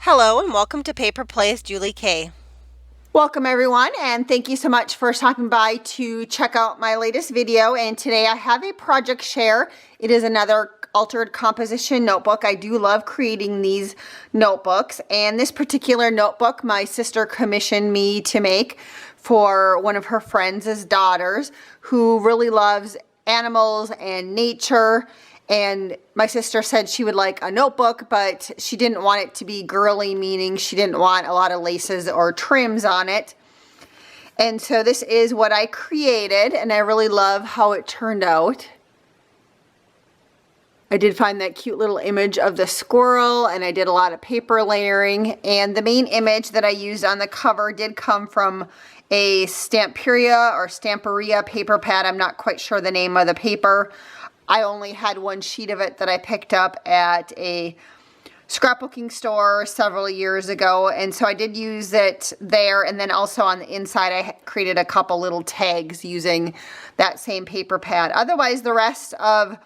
Hello and welcome to Paper Plays Julie K. Welcome everyone, and thank you so much for stopping by to check out my latest video. And today I have a project share. It is another altered composition notebook. I do love creating these notebooks, and this particular notebook my sister commissioned me to make for one of her friends' daughters who really loves animals and nature. And my sister said she would like a notebook, but she didn't want it to be girly, meaning she didn't want a lot of laces or trims on it. And so this is what I created, and I really love how it turned out. I did find that cute little image of the squirrel, and I did a lot of paper layering. And the main image that I used on the cover did come from a Stamperia or Stamperia paper pad. I'm not quite sure the name of the paper. I only had one sheet of it that I picked up at a scrapbooking store several years ago, and so I did use it there. And then also on the inside I created a couple little tags using that same paper pad. Otherwise, the rest of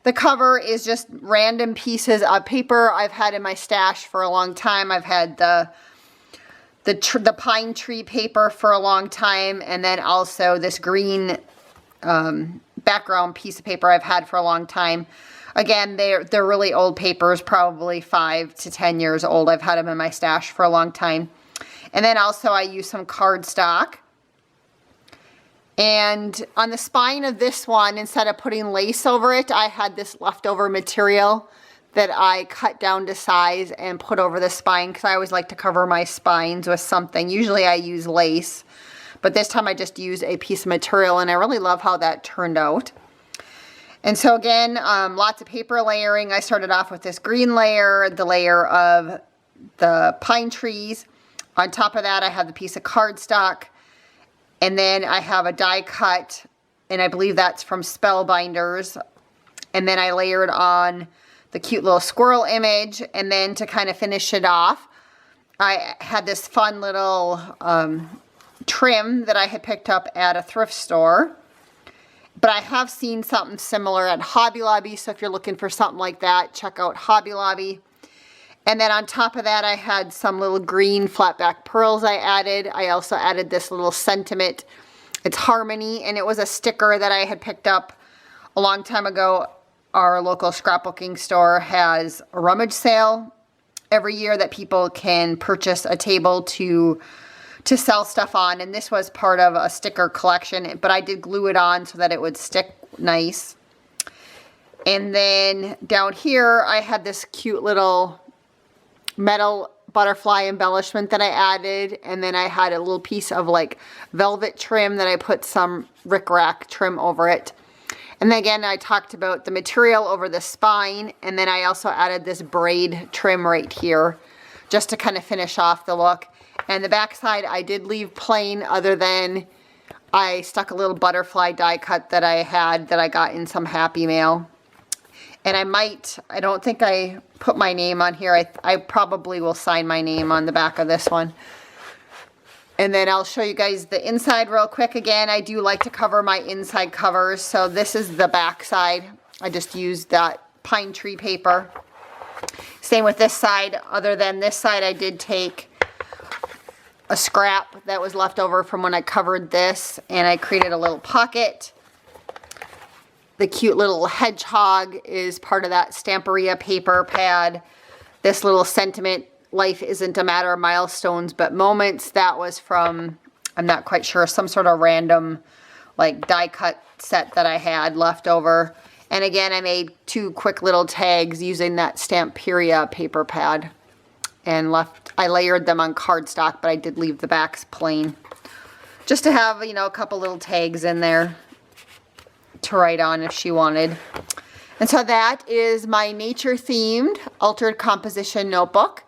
the cover is just random pieces of paper I've had in my stash for a long time. I've had the pine tree paper for a long time, and then also this green background piece of paper I've had for a long time. Again, they're really old papers, probably 5 to 10 years old. I've had them in my stash for a long time. And then also I use some cardstock. And on the spine of this one, instead of putting lace over it, I had this leftover material that I cut down to size and put over the spine, because I always like to cover my spines with something. Usually I use lace, but this time I just used a piece of material, and I really love how that turned out. And so again, lots of paper layering. I started off with this green layer, the layer of the pine trees. On top of that, I have the piece of cardstock. And then I have a die cut, and I believe that's from Spellbinders. And then I layered on the cute little squirrel image. And then to kind of finish it off, I had this fun little trim that I had picked up at a thrift store. But I have seen something similar at Hobby Lobby, so if you're looking for something like that, check out Hobby Lobby. And then on top of that, I had some little green flat back pearls I added. I also added this little sentiment. It's Harmony, and it was a sticker that I had picked up a long time ago. Our local scrapbooking store has a rummage sale every year that people can purchase a table to sell stuff on, and this was part of a sticker collection, but I did glue it on so that it would stick nice. And then down here I had this cute little metal butterfly embellishment that I added, and then I had a little piece of like velvet trim that I put some rickrack trim over it. And then again, I talked about the material over the spine, and then I also added this braid trim right here just to kind of finish off the look. And the back side I did leave plain, other than I stuck a little butterfly die cut that I had that I got in some Happy Mail. And I don't think I put my name on here. I probably will sign my name on the back of this one. And then I'll show you guys the inside real quick. Again, I do like to cover my inside covers. So this is the back side. I just used that pine tree paper. Same with this side. Other than this side, I did take a scrap that was left over from when I covered this, and I created a little pocket. The cute little hedgehog is part of that Stamperia paper pad. This little sentiment, life isn't a matter of milestones but moments, that was from, I'm not quite sure, some sort of random like die cut set that I had left over. And again, I made 2 quick little tags using that Stamperia paper pad. And I layered them on cardstock, but I did leave the backs plain, just to have, you know, a couple little tags in there to write on if she wanted. And so that is my nature themed altered composition notebook.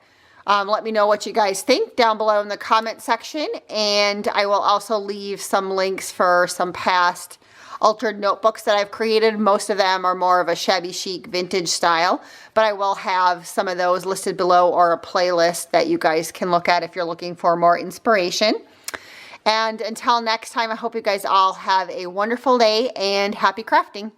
Let me know what you guys think down below in the comment section, and I will also leave some links for some past altered notebooks that I've created. Most of them are more of a shabby chic vintage style, but I will have some of those listed below, or a playlist that you guys can look at if you're looking for more inspiration. And until next time, I hope you guys all have a wonderful day and happy crafting.